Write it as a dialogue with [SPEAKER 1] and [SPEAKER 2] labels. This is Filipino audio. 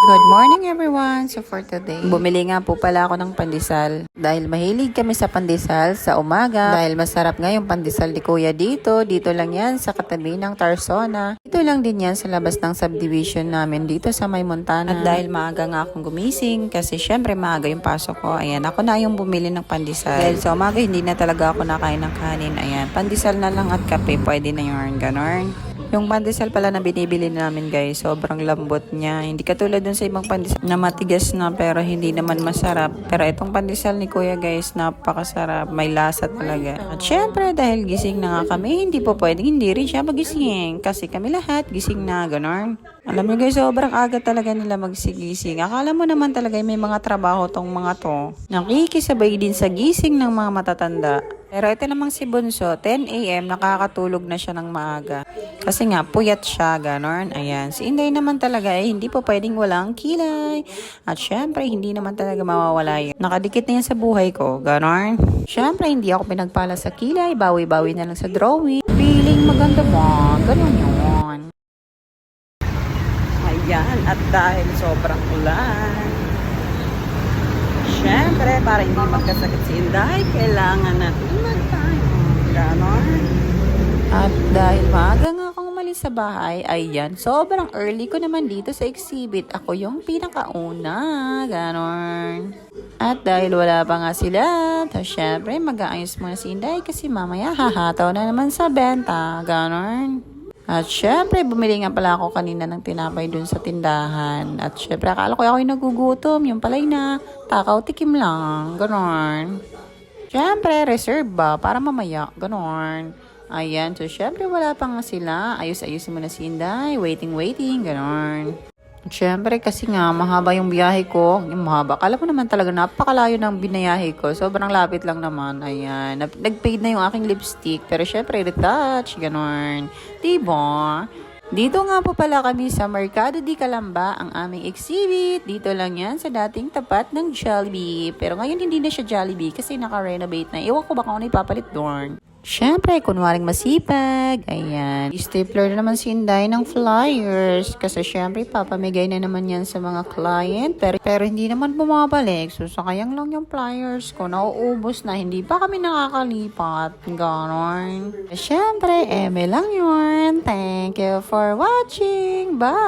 [SPEAKER 1] Good morning everyone! So for today, bumili nga po pala ako ng pandesal. Dahil mahilig kami sa pandesal sa umaga. Dahil masarap nga yung pandesal ni Kuya dito. Dito lang yan sa katabi ng Tarsona. Dito lang din yan sa labas ng subdivision namin dito sa May Montana. At dahil maaga nga akong gumising, kasi syempre maaga yung pasok ko. Ayan, ako na yung bumili ng pandesal. Dahil sa umaga hindi na talaga ako nakain ng kanin. Ayan, pandesal na lang at kape. Pwede na yun, ganon. Yung pandesal pala na binibili namin guys, sobrang lambot niya. Hindi katulad dun sa ibang pandesal na matigas na pero hindi naman masarap. Pero itong pandesal ni Kuya guys, napakasarap. May lasa talaga. At syempre dahil gising na nga kami, hindi po pwedeng hindi rin siya magising. Kasi kami lahat gising na, ganon. Alam niyo guys, sobrang aga talaga nila magsigising. Akala mo naman talaga may mga trabaho tong mga to. Nakikisabay din sa gising ng mga matatanda. Pero ito namang si Bunso, 10 AM, nakakatulog na siya ng maaga. Kasi nga, puyat siya, ganon. Ayan, si Inday naman talaga hindi po pwedeng walang kilay. At syempre, hindi naman talaga mawawala yun. Nakadikit na yan sa buhay ko, ganon. Syempre, hindi ako pinagpala sa kilay, bawi-bawi na lang sa drawing. Feeling maganda mo, ganon yun. Ayan, at dahil sobrang ulan, syempre, para hindi magkasakit si Inday, kailangan natin magtayo. Ganon. At dahil maaga nga akong umalis sa bahay, ayan, sobrang early ko naman dito sa exhibit. Ako yung pinakauna. Ganon. At dahil wala pa nga sila, syempre, mag-aayos muna si Inday kasi mamaya hahataw na naman sa benta. Ganon. At syempre, bumili nga pala ako kanina ng tinapay dun sa tindahan. At syempre, akala ko ako yung nagugutom. Yung palay na, takaw tikim lang. Ganon. Syempre, reserve ba? Para mamaya. Ganon. Ayan. So, syempre, wala pa nga sila. Ayos-ayusin mo na si Inday. Waiting. Ganon. Siyempre, kasi nga, mahaba yung biyahe ko. Yung mahaba. Kala mo naman talaga, napakalayo ng binayahe ko. Sobrang lapit lang naman. Ayan. Nag-fade na yung aking lipstick. Pero syempre, retouch. Ganon. Diba? Dito nga po pala kami sa Mercado di Calamba, ang aming exhibit. Dito lang yan sa dating tapat ng Jollibee. Pero ngayon hindi na siya Jollibee kasi naka-renovate na. Ewan ko ba kung ano ipapalit doon. Siyempre, kunwaring masipag. Ayan. Stapler na naman si Inday ng flyers. Kasi siyempre, papamigay na naman yan sa mga client. Pero hindi naman bumabalik. So, sakayang lang yung flyers ko. Nauubos na. Hindi pa kami nakakalipat. Ganon. Siyempre, eme lang yun. Thank you for watching. Bye!